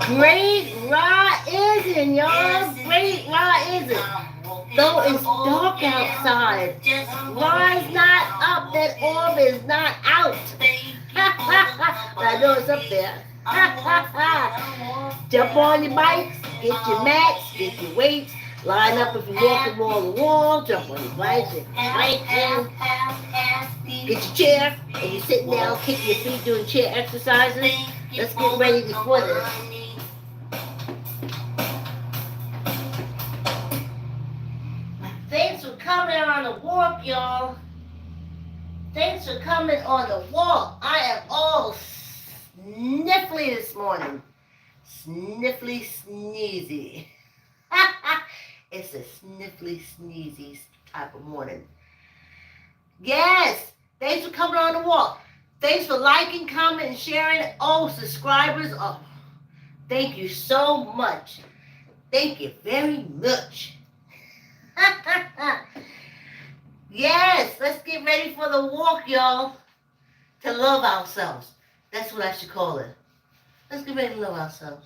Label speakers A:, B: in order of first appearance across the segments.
A: Great rising, y'all. Great rising. Though it's dark outside, rise not up, that orb is not out. I know it's up there. Jump on your bikes, get your mats, get your weights, line up if you're walking wall to wall, jump on your bikes and planking. Get your chair, and you're sitting down, kicking your feet, doing chair exercises. Let's get ready before this. Thanks for coming on the walk, y'all. Thanks for coming on the walk. I am all sniffly this morning. Sniffly sneezy. It's a sniffly sneezy type of morning. Yes. Thanks for coming on the walk. Thanks for liking, commenting, sharing. Oh, subscribers. Oh, thank you so much. Thank you very much. Yes, let's get ready for the walk, y'all. To love ourselves. That's what I should call it. Let's get ready to love ourselves.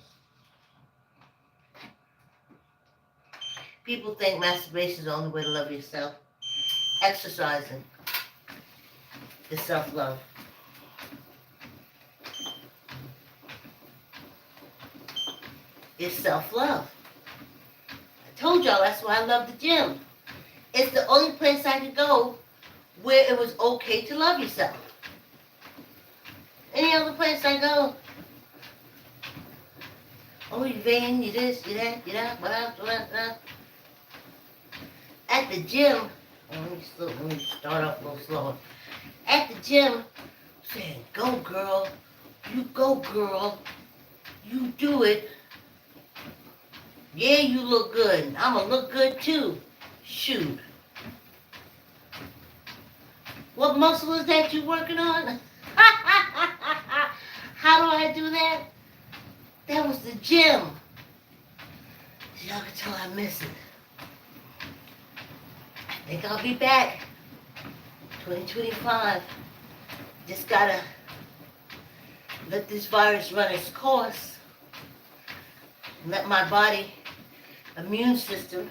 A: People think masturbation is the only way to love yourself. Exercising is self-love. It's self-love. I told y'all that's why I love the gym. It's the only place I could go where it was okay to love yourself. Any other place I go, oh, you vain, you this, you that, what else. At the gym, let me start off a little slower. At the gym, saying, go girl, you go girl, you do it. Yeah, you look good. I'm going to look good too. Shoot. What muscle is that you working on? How do I do that? That was the gym. Y'all can tell I miss it. I think I'll be back. 2025. Just gotta let this virus run its course. Let my body, immune system,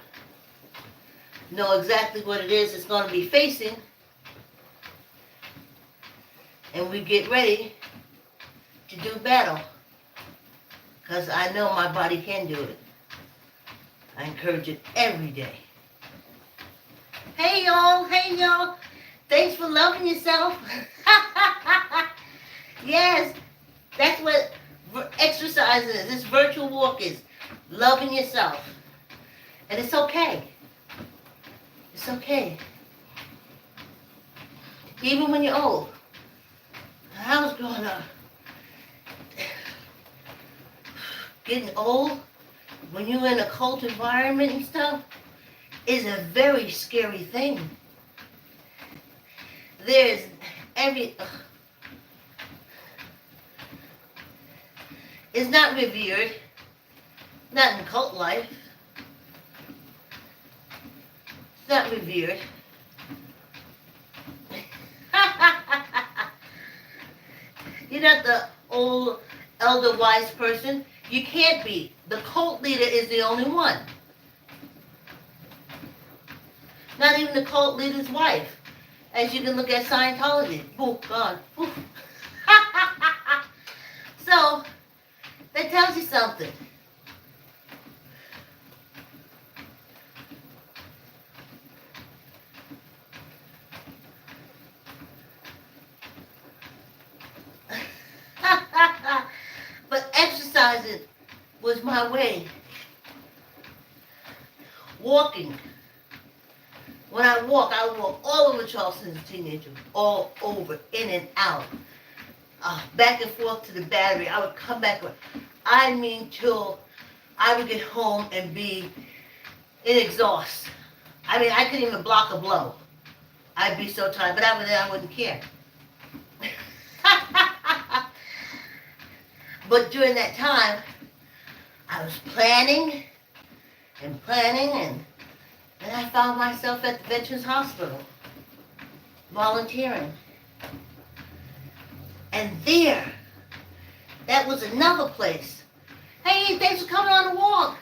A: know exactly what it is it's going to be facing. And we get ready to do battle. Because I know my body can do it. I encourage it every day. Hey y'all, thanks for loving yourself. Yes, that's what exercise is. This virtual walk is loving yourself. And it's okay. It's okay. Even when you're old. I was growing up. Getting old, when you're in a cold environment and stuff, is a very scary thing. There's it's not revered, not in cult life. It's not revered. You're not the old, elder, wise person. You can't be. The cult leader is the only one. Not even the cult leader's wife. As you can look at Scientology. Oh, God. Ooh. So, that tells you something. But exercising was my way. Walking. When I walk all over Charleston as a teenager. All over, in and out. Back and forth to the battery. I would come back. I mean, till I would get home and be in exhaust. I mean, I couldn't even block a blow. I'd be so tired. But I wouldn't care. But during that time, I was planning, and then I found myself at the Veterans Hospital, volunteering. And that was another place Hey, thanks for coming on the walk.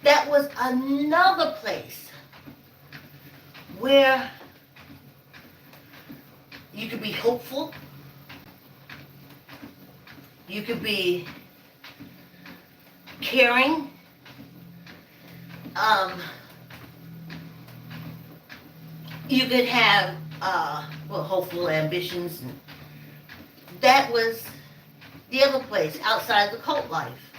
A: That was another place where you could be hopeful. You could be caring. Um, you could have, hopeful ambitions. And that was the other place outside the cult life.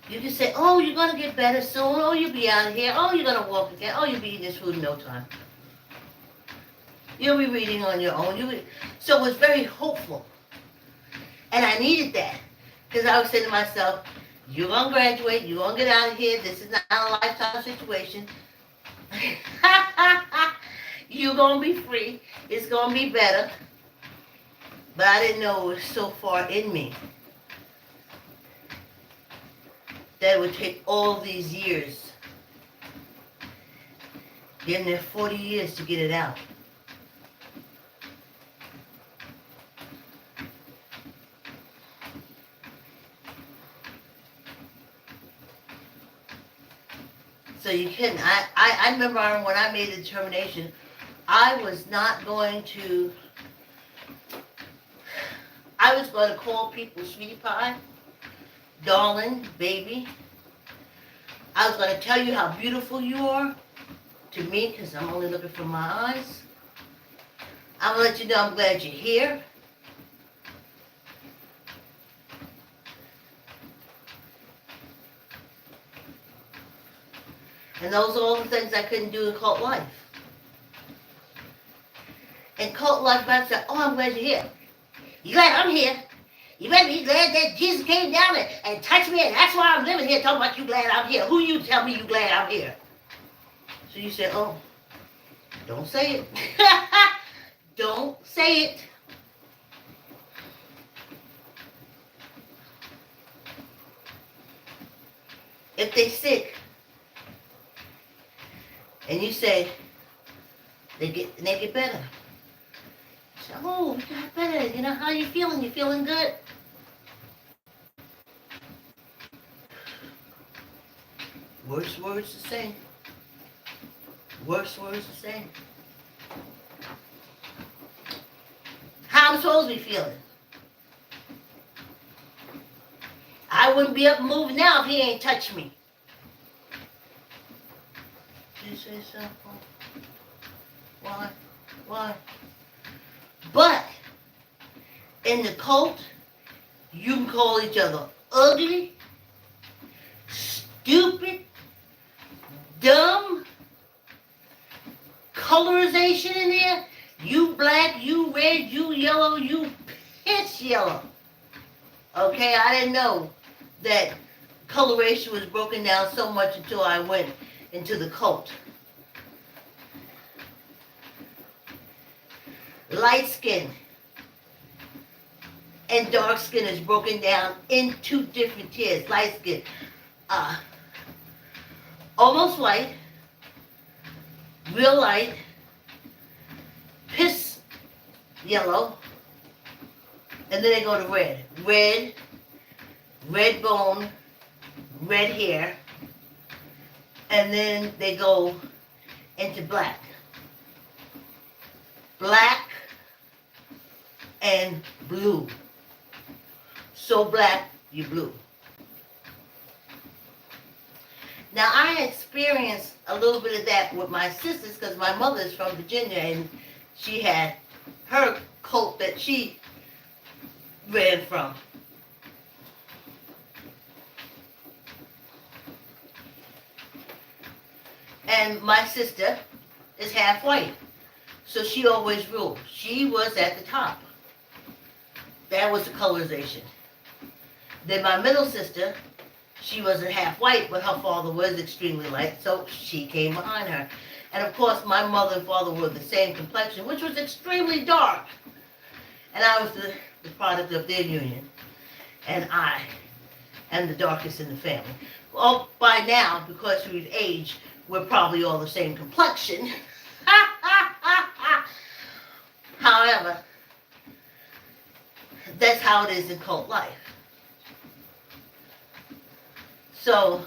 A: You can say, oh, you're going to get better soon. Oh, you'll be out here. Oh, you're going to walk again. Oh, you'll be eating this food in no time. You'll be reading on your own. So it was very hopeful. And I needed that. Because I was saying to myself, you're going to graduate. You're going to get out of here. This is not a lifetime situation. You're going to be free. It's going to be better. But I didn't know it was so far in me that it would take all these years, getting there 40 years to get it out. So you couldn't. I remember when I made the determination, I was going to call people sweetie pie, darling, baby. I was going to tell you how beautiful you are to me, because I'm only looking from my eyes. I'm going to let you know I'm glad you're here. And those are all the things I couldn't do in cult life. In cult life, I said, oh, I'm glad you're here. You glad I'm here? You better be glad that Jesus came down and touched me, and that's why I'm living here talking about you glad I'm here. Who you tell me you glad I'm here? So you said, oh, don't say it. Don't say it. If they sick, and you say, they get better. You say, oh, you got better. You know, how you feeling? You feeling good? Worst words to say. Worst words to say. How I'm supposed to be feeling? I wouldn't be up and moving now if he ain't touched me. Did you say something? Why? But in the cult, you can call each other ugly, stupid, dumb, colorization in there. You black, you red, you yellow, you pitch yellow. Okay, I didn't know that coloration was broken down so much until I went into the cult. Light skin and dark skin is broken down into different tiers. Light skin, almost white, real light, piss yellow, and then they go to red. Red bone, red hair, and then they go into black. Black and blue. So black, you blue. Now I experienced a little bit of that with my sisters because my mother's from Virginia and she had her cult that she ran from. And my sister is half white. So she always ruled. She was at the top. That was the colorization. Then my middle sister, she wasn't half white, but her father was extremely light, so she came behind her. And of course, my mother and father were the same complexion, which was extremely dark. And I was the product of their union. And I am the darkest in the family. Well, by now, because we've aged, we're probably all the same complexion. However, That's how it is in cult life. So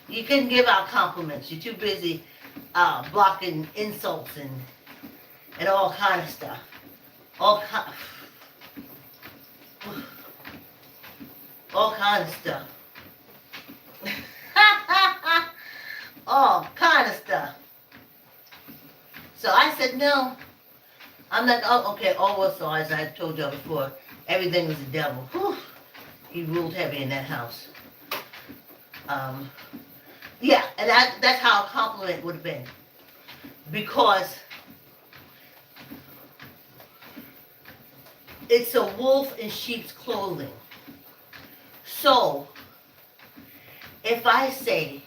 A: you can give out compliments. You're too busy blocking insults and all kind of stuff. All kind of stuff. All kind of stuff. So I said, no. I'm like, oh, okay, also, as I told y'all before, everything was the devil. Whew. He ruled heavy in that house. Yeah, and that's how a compliment would have been. Because it's a wolf in sheep's clothing. So, if I say,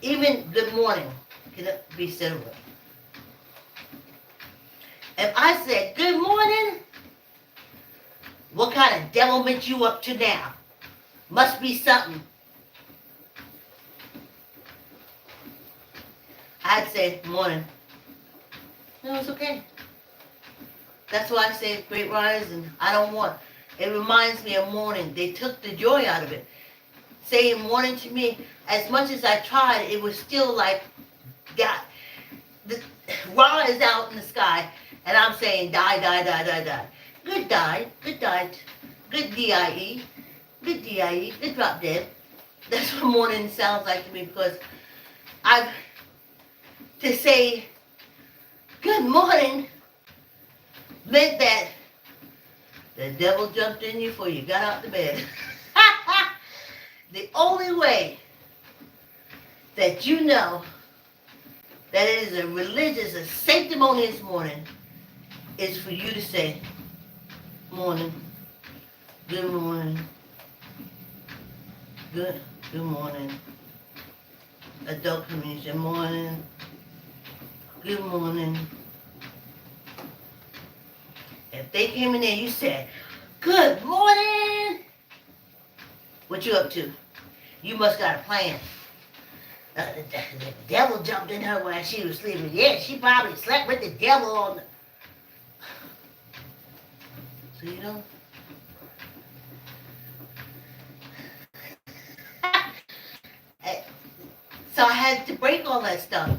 A: even good morning can be said with. If I said, good morning, what kind of devilment you up to now? Must be something. I'd say, morning. No, it's okay. That's why I say great rise, and I don't want. It reminds me of morning. They took the joy out of it. Saying morning to me, as much as I tried, it was still like, God, the Ra is out in the sky, and I'm saying, die, die, die, die, die. Good die, good die, good D-I-E, good D-I-E, good drop dead. That's what morning sounds like to me, because to say good morning meant that the devil jumped in you before you got out of bed. The only way that you know that it is a religious, a sanctimonious morning is for you to say, morning, good morning, good morning. Adult communion, morning, good morning. If they came in there and you said, good morning, what you up to? You must got a plan. The devil jumped in her while she was sleeping. Yeah, she probably slept with the devil on the... So you know? So I had to break all that stuff.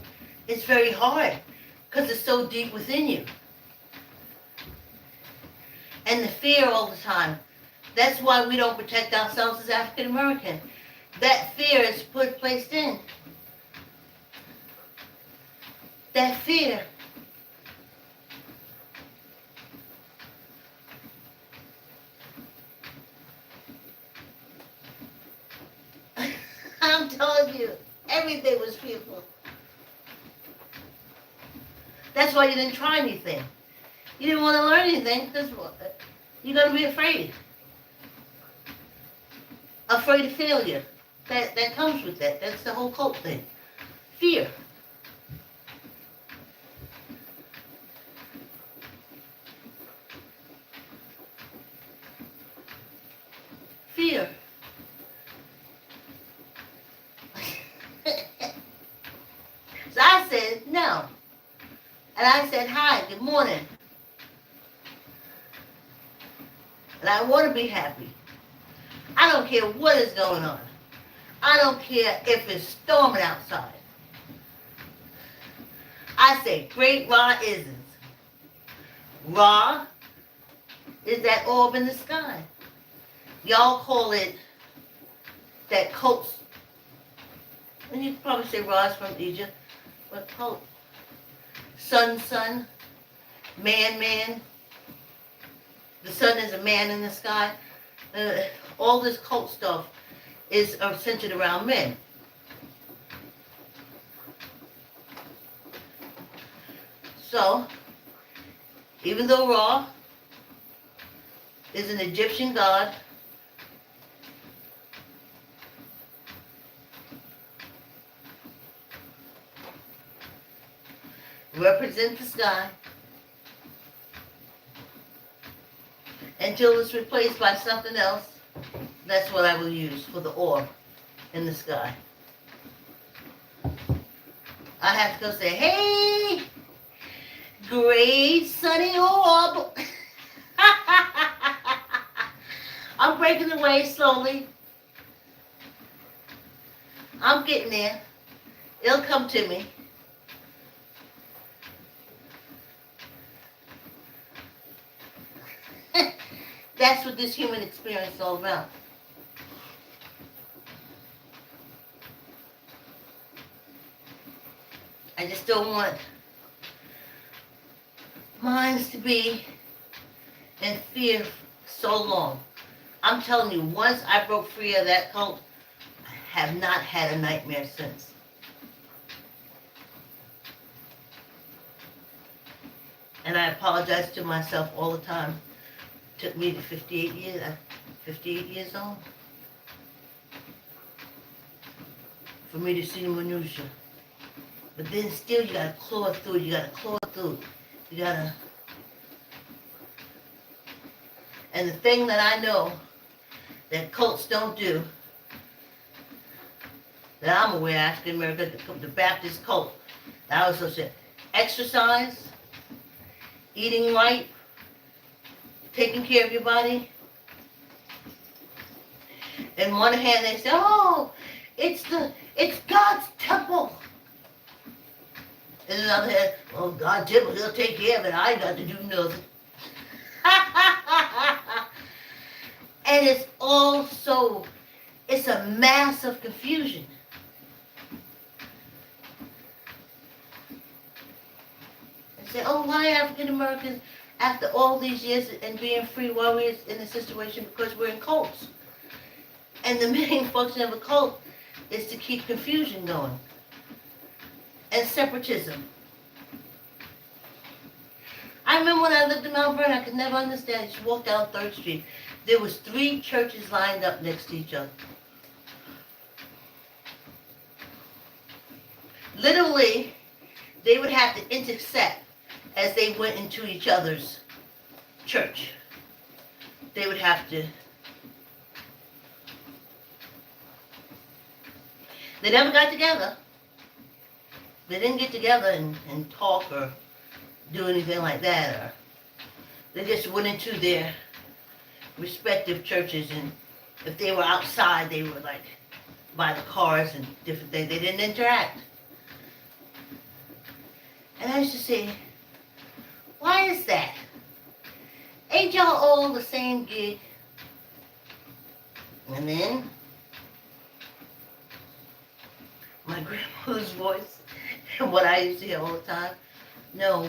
A: It's very hard because it's so deep within you. And the fear all the time. That's why we don't protect ourselves as African American. That fear is placed in. That fear. I'm telling you, everything was fearful. That's why you didn't try anything. You didn't want to learn anything because you're going to be afraid. Afraid of failure. That comes with that. That's the whole cult thing. Fear. Fear. So I said, no. And I said, hi, good morning. And I want to be happy. I don't care what is going on. I don't care if it's storming outside. I say, great Ra isn't. Ra is that orb in the sky. Y'all call it that cult. And you probably say Ra's from Egypt, but cult. Sun, man. The sun is a man in the sky. All this cult stuff is centered around men. So, even though Ra is an Egyptian god, represent the sky, until it's replaced by something else, that's what I will use for the orb in the sky. I have to go say, hey, great sunny orb. breaking away slowly. I'm getting there. It'll come to me. That's what this human experience is all about. I just don't want minds to be in fear so long. I'm telling you, once I broke free of that cult, I have not had a nightmare since. And I apologize to myself all the time. It took me to 58 years. I'm 58 years old. For me to see the minutia. But then still you gotta claw through. You gotta. And the thing that I know that cults don't do, that I'm aware, African American, the Baptist cult, that I also said, exercise, eating right, taking care of your body. In one hand they say, oh, it's God's temple. In another hand, oh, God's temple, he'll take care of it. I ain't got to do nothing. And it's also, it's a mass of confusion. And say, oh, why African Americans, after all these years and being free, why we're in this situation? Because we're in cults. And the main function of a cult is to keep confusion going. And separatism. I remember when I lived in Mount Vernon, I could never understand. You walk down 3rd Street. There was 3 churches lined up next to each other. Literally, they would have to intersect as they went into each other's church. They would have to. They never got together. They didn't get together and talk or do anything like that. Or they just went into their respective churches, and if they were outside, they were like by the cars and different things. They didn't interact. And I used to say, why is that? Ain't y'all all the same gig? And then my grandmother's voice, and what I used to hear all the time, no.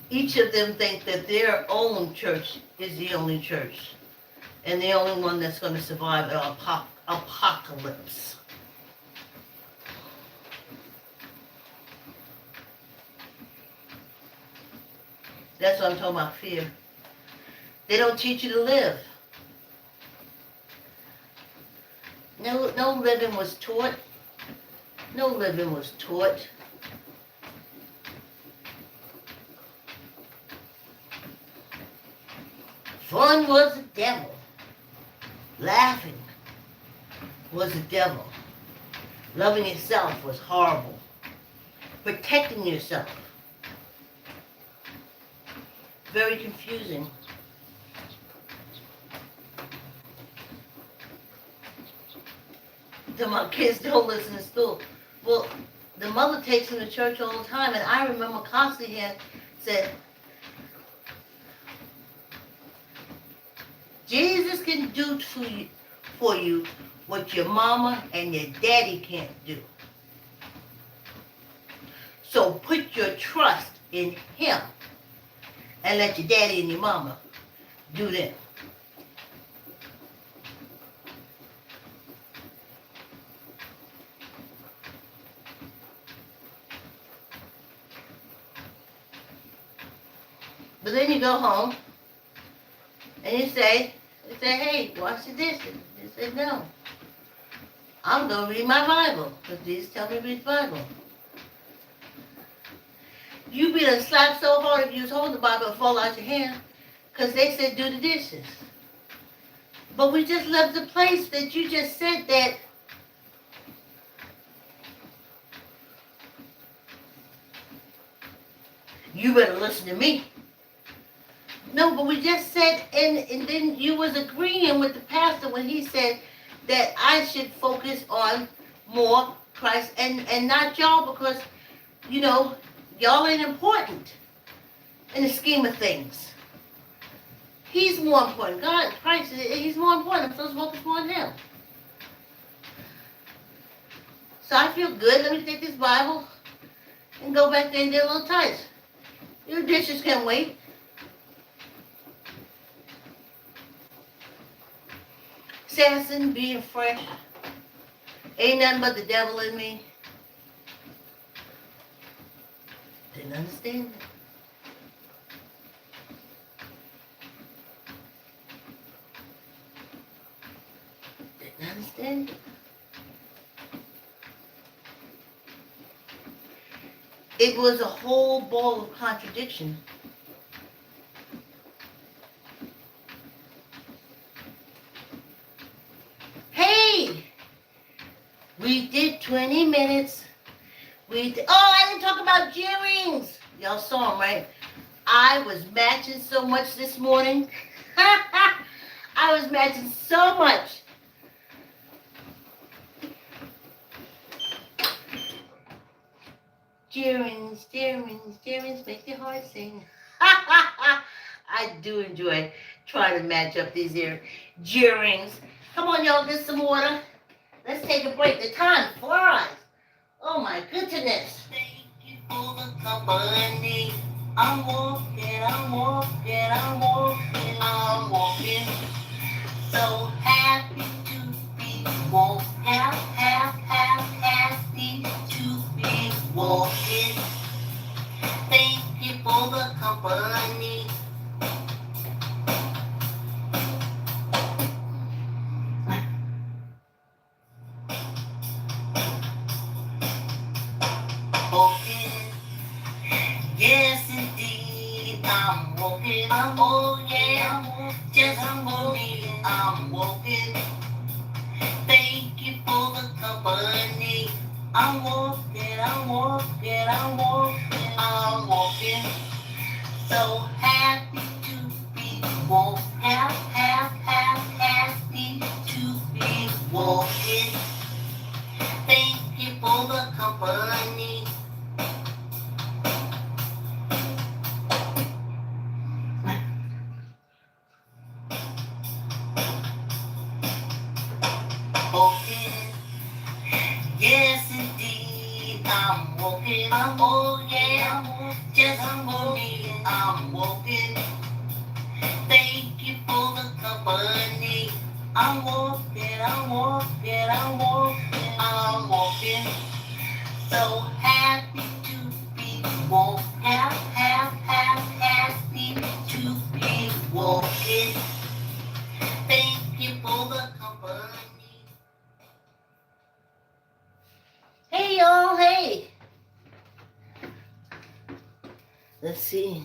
A: Each of them think that their own church is the only church, and the only one that's going to survive an apocalypse. That's what I'm talking about, fear. They don't teach you to live. No living was taught. No living was taught. Fun was the devil. Laughing was the devil. Loving yourself was horrible. Protecting yourself. Very confusing. That my kids don't listen to school. Well, the mother takes them to church all the time, and I remember constantly hearing said, Jesus can do for you what your mama and your daddy can't do. So put your trust in him and let your daddy and your mama do them. But then you go home and you say, hey, wash the dishes. You say, no. I'm going to read my Bible because Jesus tell me to read the Bible. You be done slapped so hard if you was holding the Bible and fall out your hand because they said do the dishes. But we just left the place that you just said that you better listen to me. No, know, but we just said, and then you was agreeing with the pastor when he said that I should focus on more Christ and not y'all because, you know, y'all ain't important in the scheme of things. He's more important. God, Christ, he's more important. I'm supposed to focus more on him. So I feel good. Let me take this Bible and go back there and get a little tight. Your dishes can wait. Sassing, being fresh. Ain't nothing but the devil in me. Didn't understand it. Didn't understand it. It was a whole ball of contradiction. Hey! We did 20 minutes. Oh, I didn't talk about earrings. Y'all saw them, right? I was matching so much this morning. I was matching so much. Earrings, earrings, earrings make your heart sing. I do enjoy trying to match up these earrings. Come on, y'all, get some water. Let's take a break. The time flies. Oh my goodness. Thank you for the company. I'm walking, I'm walking, I'm walking, I'm walking. So happy to be walking. Happy to be walking. Thank you for the company. Walking. Yes, indeed, I'm walking. Oh, yeah, just I'm walking. I'm walking. Thank you for the company. I'm walking, I'm walking, I'm walking, I'm walking. So happy to be walking. Happy to be walking. Thank you for the company. Walking, yes indeed, I'm walking. Oh yeah, just I'm walking. I'm walking. Thank you for the company. I'm walking, I'm walking, I'm walking, I'm walking. So happy to be walking. Happy to be walking. Thank you for the company. Hey y'all, hey. Let's see.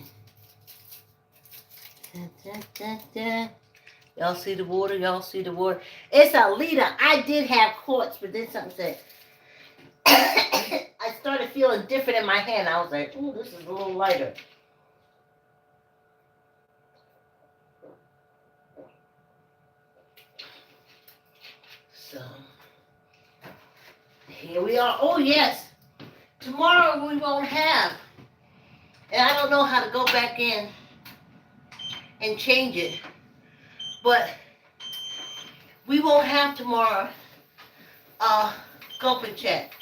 A: Y'all see the water? Y'all see the water? It's a liter. I did have quarts, but then something said. I started feeling different in my hand. I was like, ooh, this is a little lighter. So, here we are. Oh, yes. Tomorrow we won't have. And I don't know how to go back in and change it. But we won't have tomorrow gulp and check.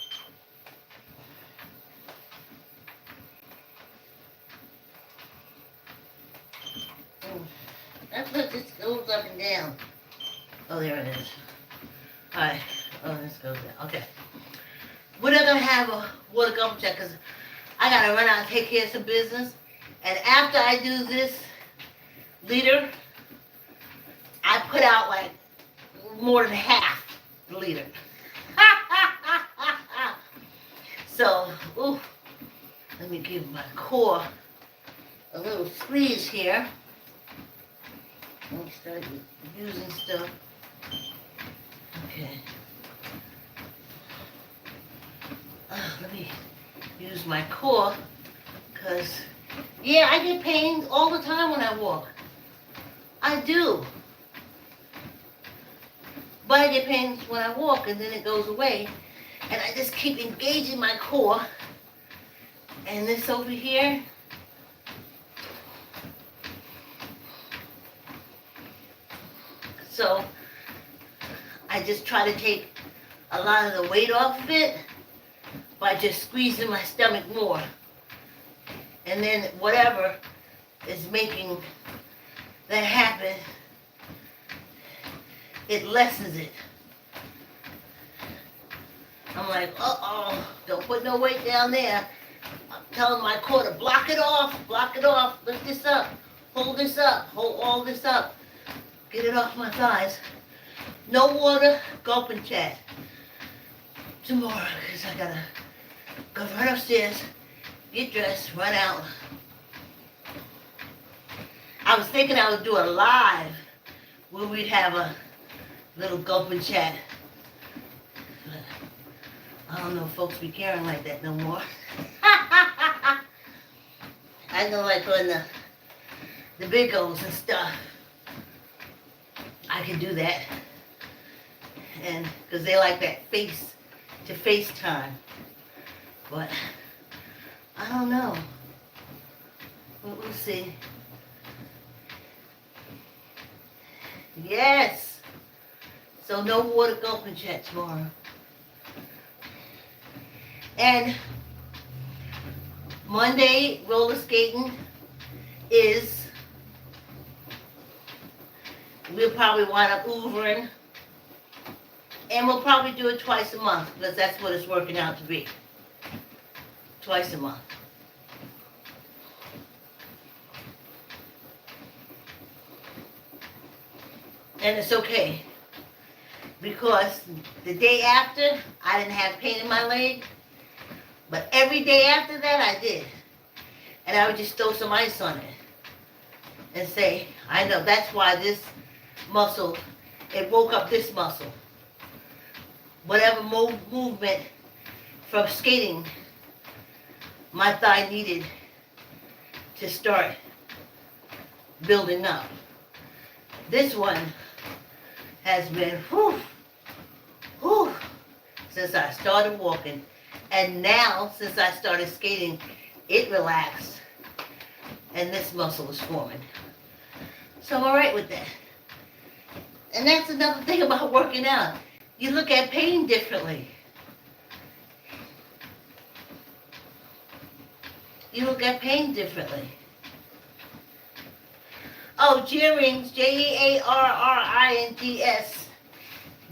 A: That's what this goes up and down. Oh, there it is. Alright. Oh, this goes down. Okay. We're not going to have a water gulp check because I got to run out and take care of some business. And after I do this liter, I put out like more than half the liter. So, ooh, let me give my core a little squeeze here. Let me start using stuff. Okay. Let me use my core, because, yeah, I get pains all the time when I walk. I do. But I get pains when I walk and then it goes away. And I just keep engaging my core. And this over here, so I just try to take a lot of the weight off of it by just squeezing my stomach more. And then whatever is making that happen, it lessens it. I'm like, uh-oh, don't put no weight down there. I'm telling my core to block it off, lift this up, hold all this up, get it off my thighs. No water, gulp and chat. Tomorrow, because I gotta go right upstairs, get dressed, run out. I was thinking I would do a live where we'd have a little gulp and chat. But I don't know if folks be caring like that no more. I know like on the big O's and stuff, I can do that. And because they like that face-to-face time. But I don't know. We'll see. Yes. So no water gulping chat tomorrow. And Monday roller skating is, we'll probably wind up Ubering. And we'll probably do it twice a month because that's what it's working out to be. Twice a month. And it's okay. Because the day after, I didn't have pain in my leg. But every day after that, I did. And I would just throw some ice on it. And say, I know, that's why this muscle, it woke up this muscle. Whatever movement from skating my thigh needed to start building up. This one has been since I started walking. And now, since I started skating, it relaxed. And this muscle is forming. So I'm all right with that. And that's another thing about working out. You look at pain differently. You look at pain differently. Oh, Jearrings, Jearrings,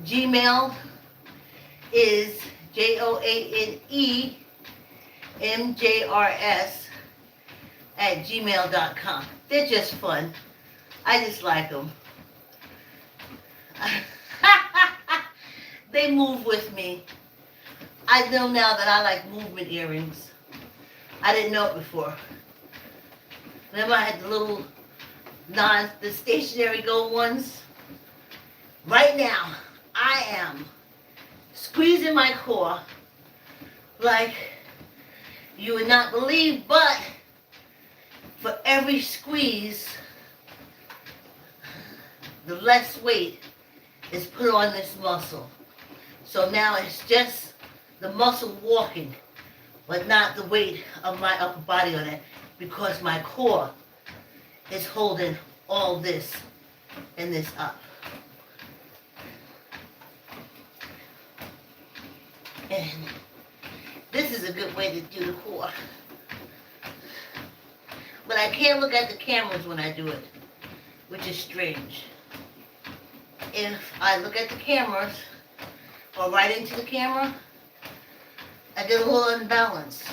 A: Gmail is JoanneMJRS@gmail.com. They're just fun. I just like them. They move with me. I know now that I like movement earrings. I didn't know it before. Remember I had the little the stationary gold ones? Right now, I am squeezing my core like you would not believe, but for every squeeze, the less weight is put on this muscle. So now it's just the muscle walking, but not the weight of my upper body on it, because my core is holding all this and this up. And this is a good way to do the core. But I can't look at the cameras when I do it, which is strange. If I look at the cameras, or right into the camera, I get a little unbalanced.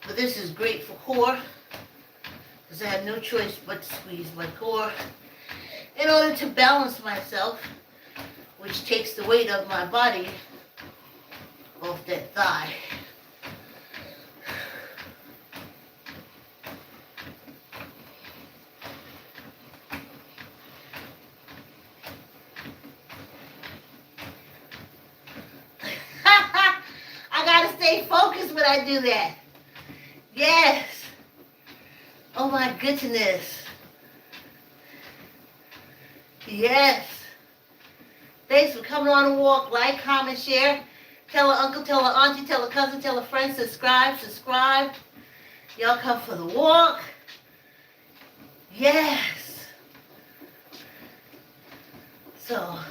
A: But this is great for core, because I have no choice but to squeeze my core in order to balance myself, which takes the weight of my body off that thigh. I gotta stay focused when I do that. Yes. Oh my goodness. Yes. Thanks for coming on a walk. Like, comment, share. Tell a uncle, tell a auntie, tell a cousin, tell a friend. Subscribe. Y'all come for the walk. Yes. So, I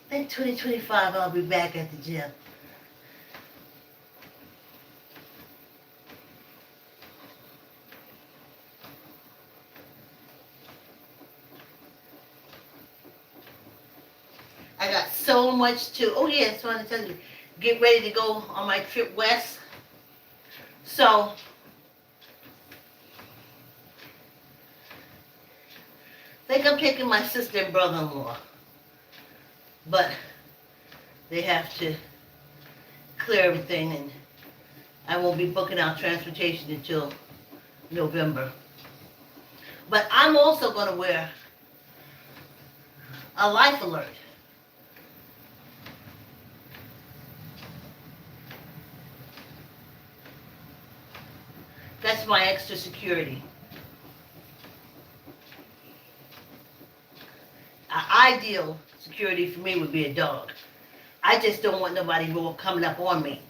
A: think 2025 I'll be back at the gym. I got so much to, oh yes, I want to tell you, get ready to go on my trip west. So, I think I'm taking my sister and brother-in-law. But they have to clear everything, and I won't be booking out transportation until November. But I'm also going to wear a life alert. That's my extra security. Ideal security for me would be a dog. I just don't want nobody more coming up on me.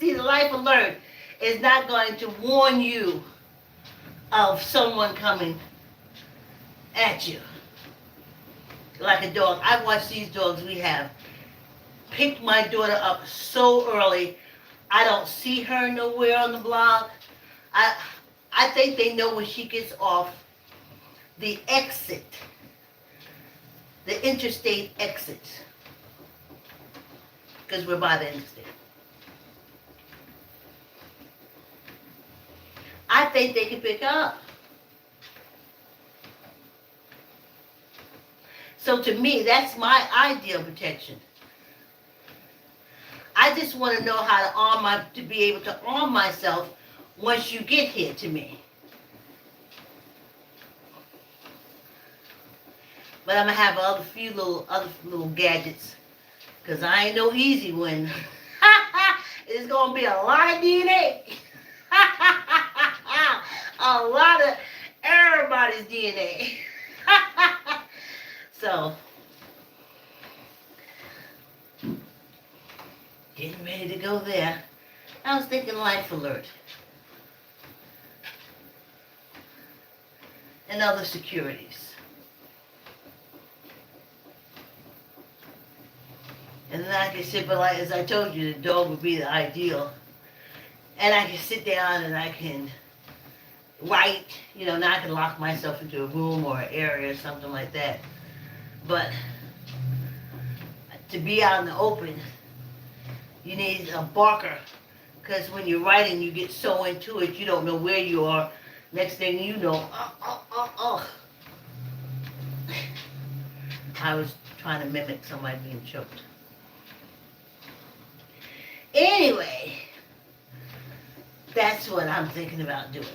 A: See, the life alert is not going to warn you of someone coming at you. Like a dog. I watch these dogs we have pick my daughter up so early. I don't see her nowhere on the block. I think they know when she gets off the exit, the interstate exit, because we're by the interstate. I think they can pick up. So to me, that's my ideal protection. I just want to know how to be able to arm myself once you get here to me. But I'm gonna have other little gadgets, cause I ain't no easy one. It's gonna be a lot of DNA, a lot of everybody's DNA. So, getting ready to go there. I was thinking life alert and other securities. And then I can sit, but like as I told you, the dog would be the ideal. And I can sit down and I can write, now I can lock myself into a room or an area or something like that. But to be out in the open, you need a barker. Because when you're writing, you get so into it, you don't know where you are. Next thing you know, I was trying to mimic somebody being choked. Anyway, that's what I'm thinking about doing.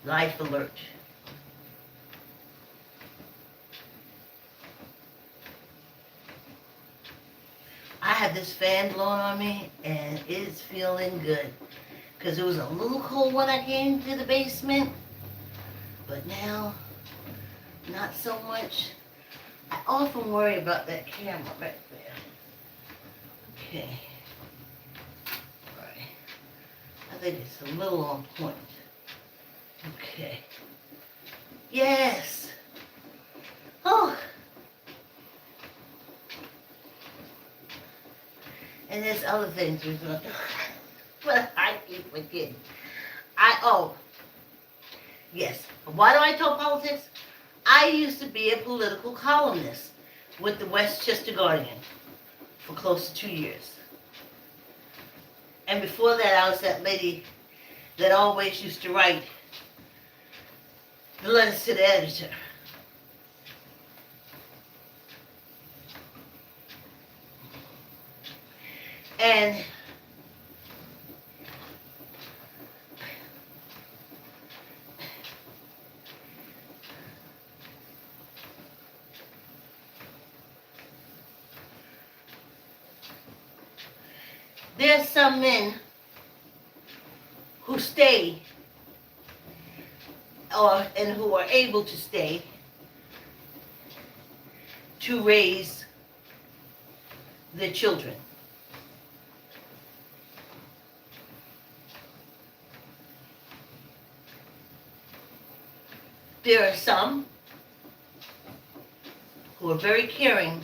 A: Life alert. I had this fan blowing on me, and it's feeling good. Because it was a little cold when I came to the basement, but now, not so much. I often worry about that camera back there. Okay. All right. I think it's a little on point. Okay. Yes. Oh. And there's other things we're going to do. But I keep forgetting. Yes. Why do I talk politics? I used to be a political columnist with the Westchester Guardian for close to 2 years. And before that, I was that lady that always used to write the letters to the editor. And there's some men who stay and who are able to stay to raise the children. There are some who are very caring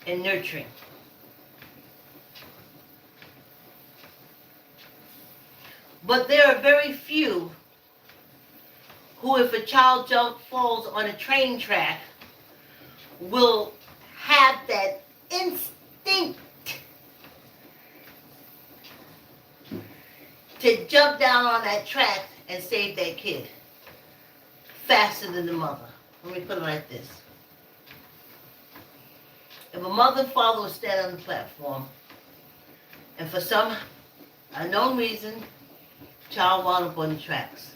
A: and nurturing. But there are very few who, if a child falls on a train track, will have that instinct to jump down on that track and save that kid faster than the mother. Let me put it like this. If a mother and father was standing on the platform, and for some unknown reason, child wound up on the tracks,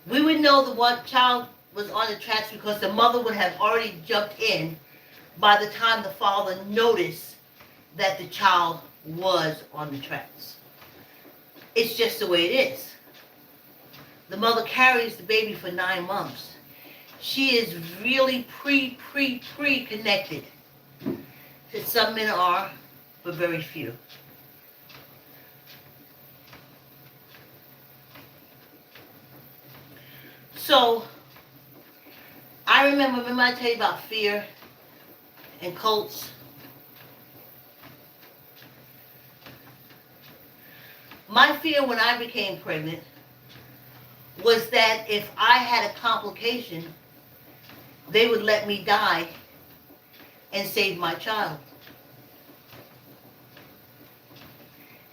A: we would know the one child was on the tracks because the mother would have already jumped in by the time the father noticed that the child was on the tracks. It's just the way it is. The mother carries the baby for 9 months. She is really pre-connected. Some men are, but very few. So, I remember I tell you about fear and cults? My fear when I became pregnant was that if I had a complication, they would let me die and save my child.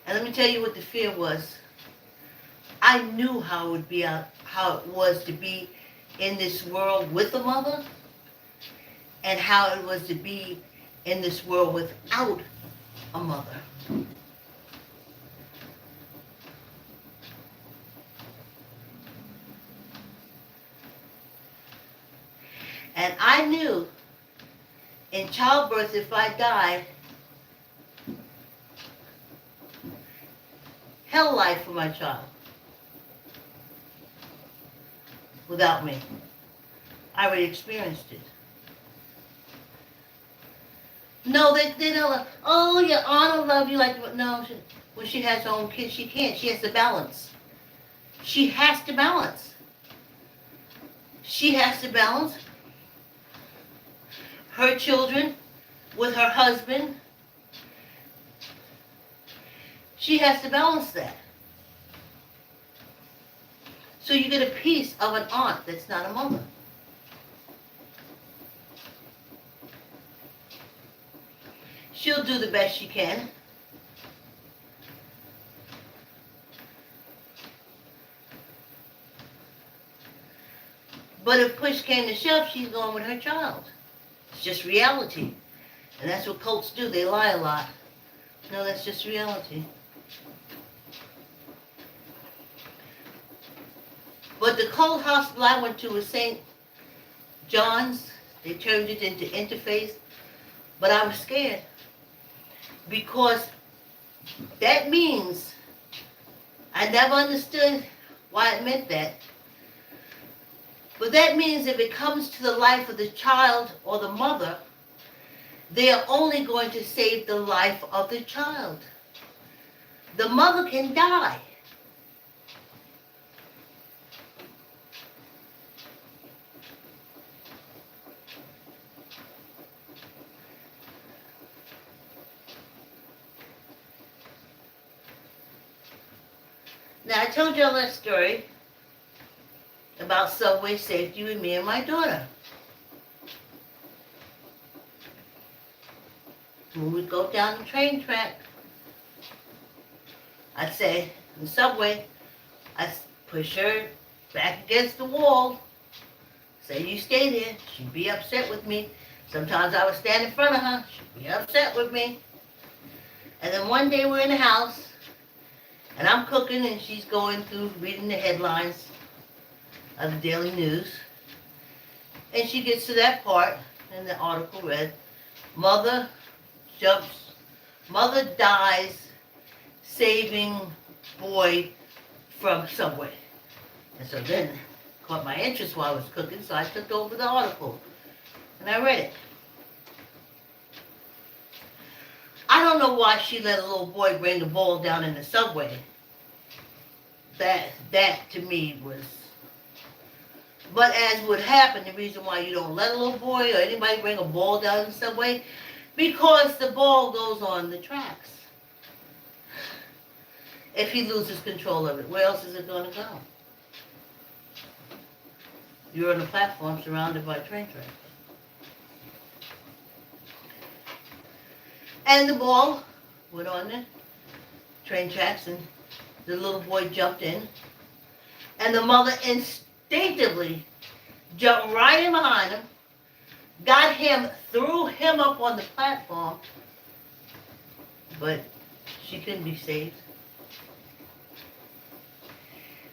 A: And let me tell you what the fear was. I knew how it would be how it was to be in this world with a mother, and how it was to be in this world without a mother. And I knew in childbirth, if I died, hell life for my child without me. I already experienced it. No, they don't. Oh, your aunt will love you like. No, when she has her own kids, she can't. She has to balance. She has to balance. She has to balance her children with her husband. She has to balance that. So you get a piece of an aunt that's not a mother. She'll do the best she can. But if push came to shove, she's going with her child. It's just reality. And that's what cults do. They lie a lot. No, that's just reality. But the cult hospital I went to was St. John's. They turned it into Interfaith. But I was scared. Because that means, I never understood why it meant that. But that means if it comes to the life of the child or the mother, they are only going to save the life of the child. The mother can die. Now, I told y'all that story about subway safety with me and my daughter. When we go down the train track, I'd say, in the subway, I'd push her back against the wall, say, you stay there. She'd be upset with me. Sometimes I would stand in front of her. She'd be upset with me. And then one day we're in the house, and I'm cooking, and she's going through reading the headlines of the Daily News. And she gets to that part, and the article read, Mother dies saving boy from Subway. And so then caught my interest while I was cooking, so I took over the article and I read it. I don't know why she let a little boy bring the bowl down in the Subway. That to me was... But as would happen, the reason why you don't let a little boy or anybody bring a ball down in the Subway, because the ball goes on the tracks. If he loses control of it, where else is it going to go? You're on a platform surrounded by train tracks. And the ball went on the train tracks, and the little boy jumped in, and the mother instinctively jumped right in behind him, got him, threw him up on the platform, but she couldn't be saved.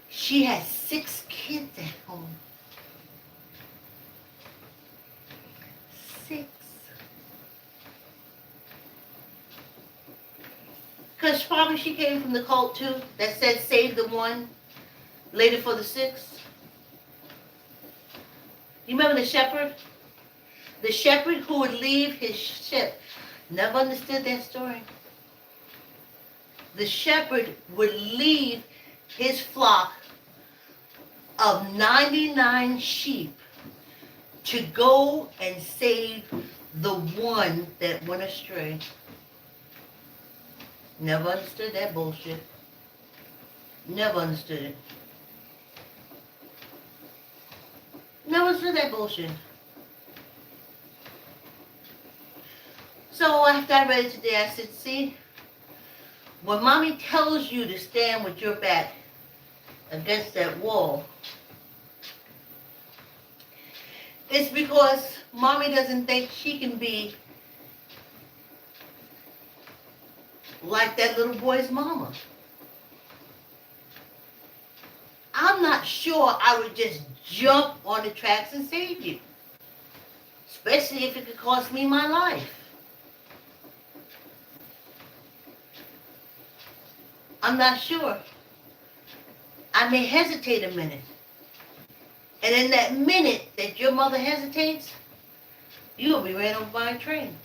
A: She has 6 kids at home. 6. Because probably she came from the cult too, that said save the one, later for the 6. You remember the shepherd? The shepherd who would leave his ship. Never understood that story. The shepherd would leave his flock of 99 sheep to go and save the one that went astray. Never understood that bullshit. Never understood it. Never understood that bullshit. So after I read it today, I said, see, when mommy tells you to stand with your back against that wall, it's because mommy doesn't think she can be like that little boy's mama. I'm not sure I would just jump on the tracks and save you. Especially if it could cost me my life. I'm not sure. I may hesitate a minute. And in that minute that your mother hesitates, you'll be ran over by a train.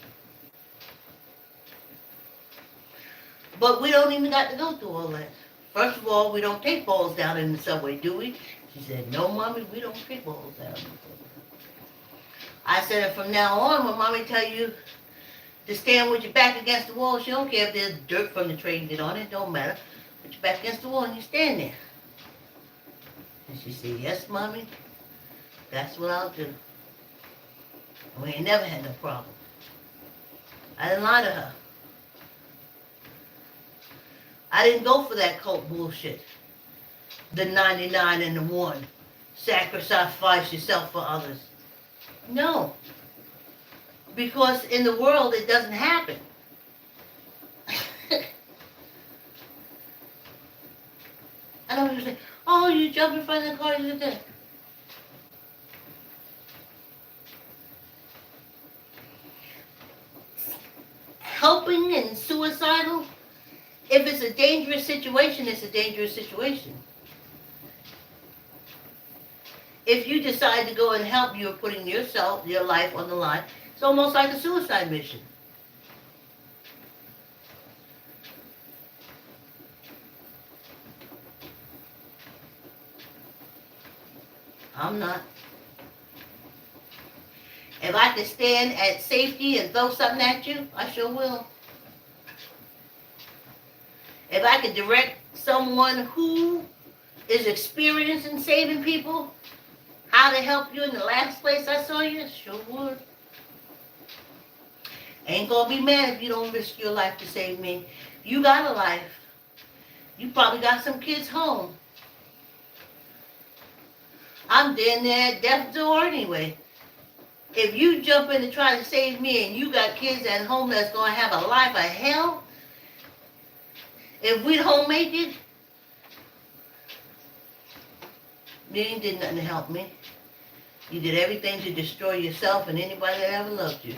A: But we don't even got to go through all that. First of all, we don't take balls down in the Subway, do we? She said, no, mommy, we don't take balls down in the Subway. I said, from now on, when mommy tell you to stand with your back against the wall, she don't care if there's dirt from the train get on it, don't matter. Put your back against the wall and you stand there. And she said, yes, mommy, that's what I'll do. And we ain't never had no problem. I didn't lie to her. I didn't go for that cult bullshit. The 99 and the 1. Sacrifice yourself for others. No. Because in the world it doesn't happen. I don't even say, oh, you jump in front of the car, you did that. Helping and suicidal, if it's a dangerous situation, it's a dangerous situation. If you decide to go and help, you're putting yourself, your life on the line. It's almost like a suicide mission. I'm not. If I can stand at safety and throw something at you, I sure will. If I could direct someone who is experienced in saving people, how to help you in the last place I saw you, sure would. Ain't gonna be mad if you don't risk your life to save me. You got a life. You probably got some kids home. I'm down there at death's door anyway. If you jump in to try to save me and you got kids at home that's going to have a life of hell, if we don't make it, you ain't did nothing to help me. You did everything to destroy yourself and anybody that ever loved you.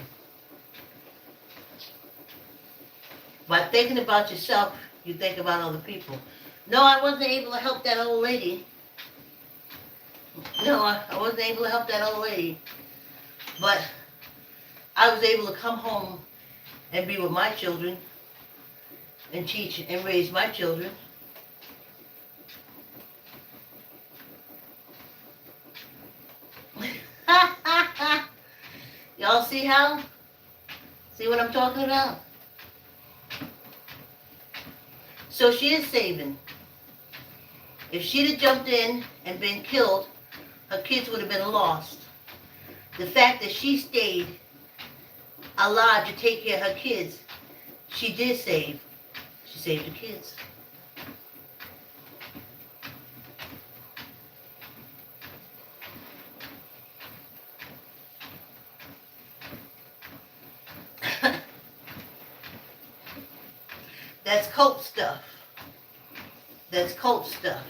A: By thinking about yourself, You think about other people. No, I wasn't able to help that old lady. No, I wasn't able to help that old lady. But I was able to come home and be with my children and teach and raise my children. Y'all see how? See what I'm talking about? So she is saving. If she'd have jumped in and been killed, her kids would have been lost. The fact that she stayed alive to take care of her kids, she did save. She saved the kids. That's cult stuff. That's cult stuff.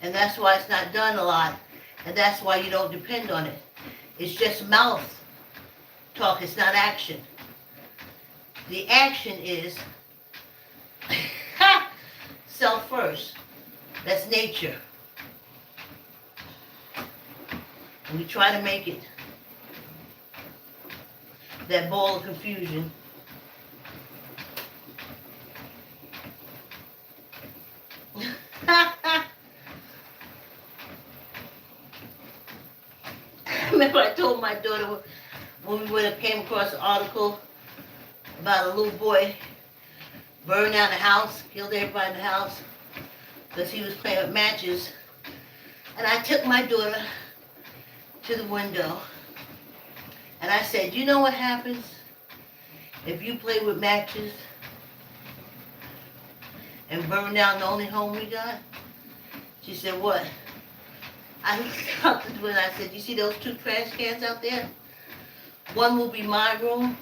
A: And that's why it's not done a lot. And that's why you don't depend on it. It's just mouth talk. It's not action. The action is self first. That's nature. And we try to make it that ball of confusion. Remember I told my daughter when we went and came across an article about a little boy burned down the house, killed everybody in the house because he was playing with matches. And I took my daughter to the window and I said, you know what happens if you play with matches and burn down the only home we got? She said, what? I looked out the window and I said, you see those 2 trash cans out there? One will be my room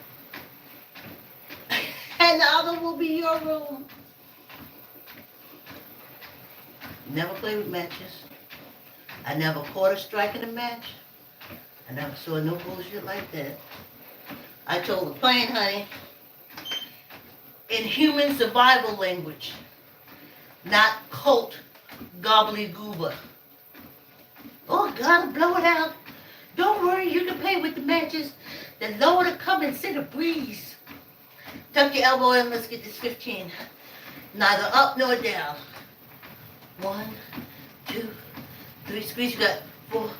A: and the other will be your room. Never play with matches. I never caught a strike in a match. I never saw no bullshit like that. I told her, plain honey, in human survival language, not cult gobbledygoober. Oh, gotta blow it out. Don't worry, you can play with the matches. The Lord will come and send a breeze. Tuck your elbow in, let's get this 15. Neither up nor down. 1, 2, 3, squeeze, you got 4,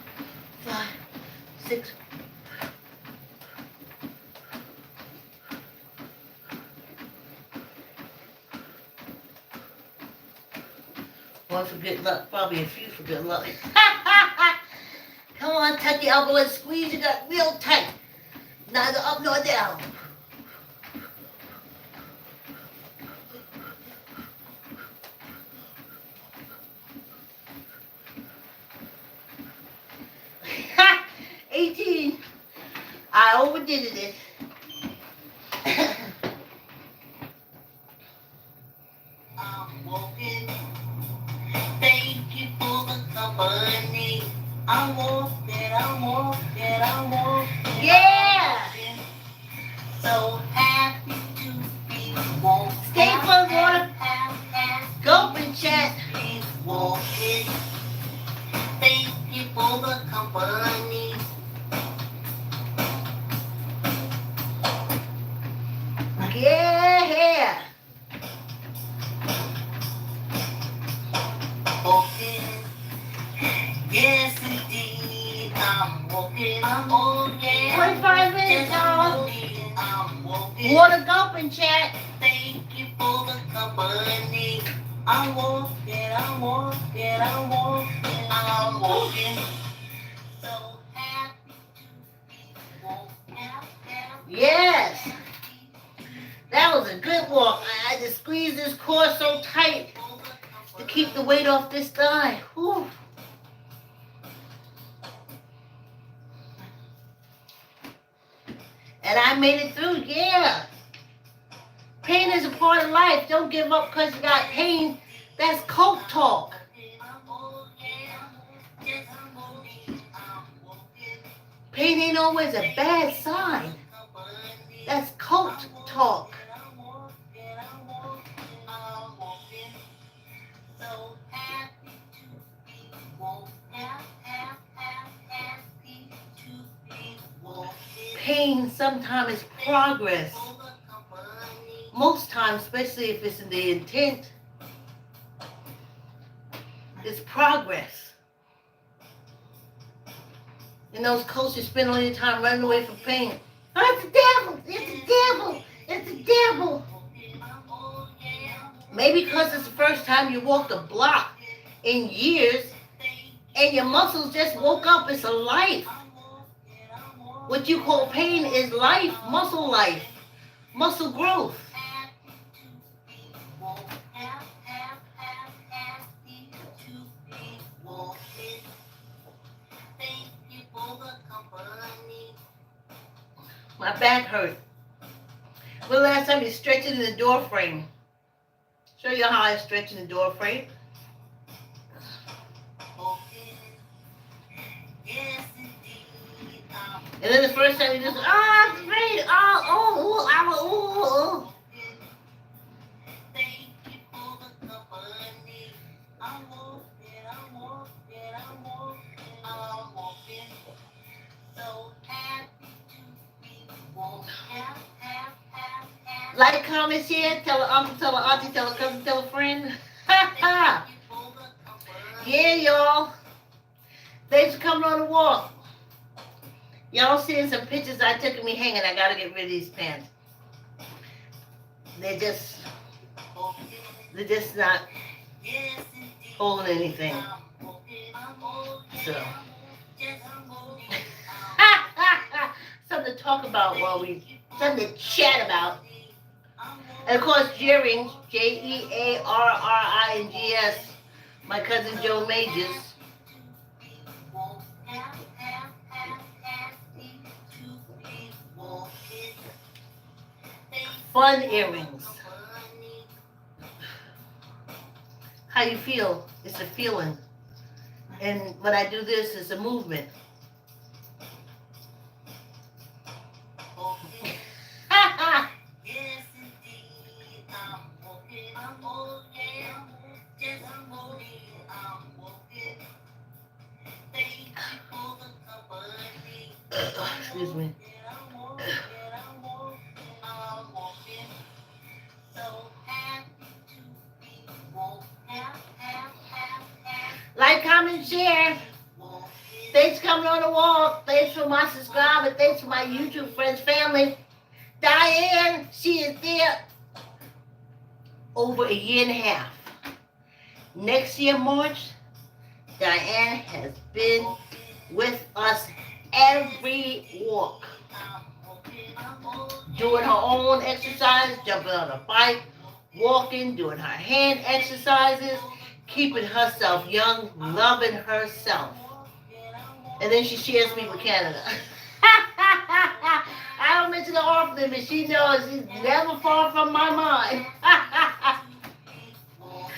A: 5, 6. One for good luck, probably a few for good luck. Come on, tuck your elbow and squeeze, you got real tight. Neither up nor down. Ha! 18. I overdid it. I'm walking. Thank you for the company. I'm walking, I'm walking, I'm walking. Yeah! So happy to be walking. Stay for water. Gulp and chat. Walking. Thank you for the company. Yeah! Walking. Yes, indeed. I'm walking. I'm walking. 25 minutes, y'all. I'm walking. Water gulp and chat. Thank you for the company. I'm walking. I'm walking. I'm walking. I'm walking. So happy to be walking. Yes. That was a good walk. I had to squeeze this core so tight to keep the weight off this thigh. Whew. And I made it through, yeah. Pain is a part of life. Don't give up because you got pain. That's cult talk. Pain ain't always a bad sign. That's cult talk. pain sometimes is progress. Most times, especially if it's in the intent, it's progress. And those coaches spend all your time running away from pain. Oh, it's the devil! It's the devil! It's the devil! Maybe because it's the first time you walked a block in years and your muscles just woke up. It's a life. What you call pain is life, muscle growth. My back hurt. When the last time you stretched it in the door frame? Show you how I stretch in the door frame. And then the first time you just, it's great. Like, comment, share, tell an uncle, tell an auntie, tell a cousin, tell a friend. Yeah, y'all. Thanks for coming on the walk. Y'all seeing some pictures I took of me hanging. I gotta get rid of these pants. They're just not holding anything. So something to talk about something to chat about. And of course, Jerrings, Jearrings, my cousin Joe Majors. Fun earrings. How you feel? It's a feeling. And when I do this, it's a movement. Excuse me. Like, comment, share. Thanks for coming on the walk. Thanks for my subscriber. Thanks for my YouTube friends, family. Diane, she is there over a year and a half. Next year, March, Diane has been with us every walk. Doing her own exercise, jumping on a bike, walking, doing her hand exercises, keeping herself young, loving herself. And then she shares me with Canada. I don't mention the orphan, but she knows she's never far from my mind. I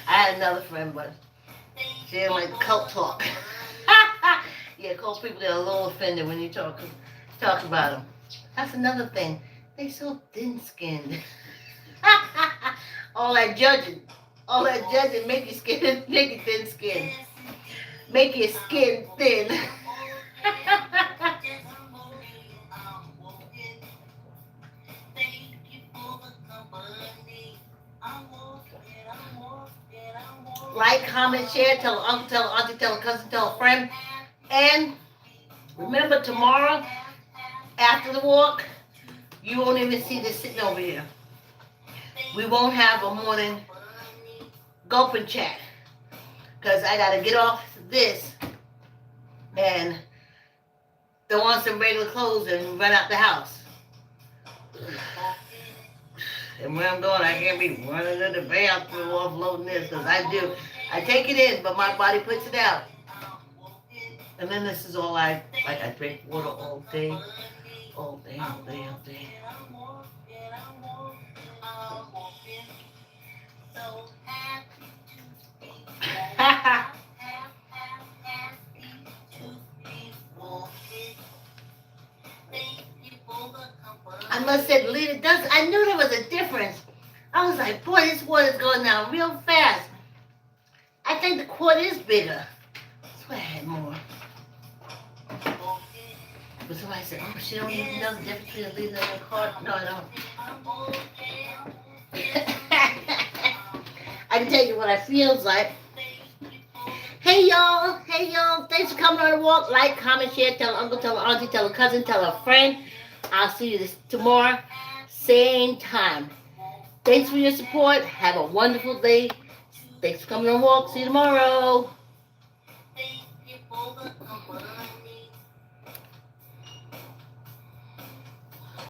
A: had another friend, but she didn't like cult talk. Yeah, cult people, they're a little offended when you talk about them. That's another thing. They so thin-skinned. All that judging make your skin, make it thin-skinned. Make your skin thin. Like, comment, share, tell an uncle, tell an auntie, tell a cousin, tell a friend. And remember, tomorrow, after the walk, you won't even see this sitting over here. We won't have a morning gulp and chat. Because I got to get off this and throw on some regular clothes and run out the house. And where I'm going, I can't be running in the bathroom offloading this, because I do. I take it in, but my body puts it out. And then this is all I drink water all day. All day. I must say, Lita does. I knew there was a difference. I was like, boy, this water's going down real fast. I think the quart is bigger. That's why I had more. But Somebody said, oh, she don't even know the difference between a leader and a car. No, I don't. I can tell you what it feels like. Hey y'all, thanks for coming on the walk. Like, comment, share, tell an uncle, tell an auntie, tell a cousin, tell a friend. I'll see you tomorrow, same time. Thanks for your support. Have a wonderful day. Thanks for coming on the walk. See you tomorrow.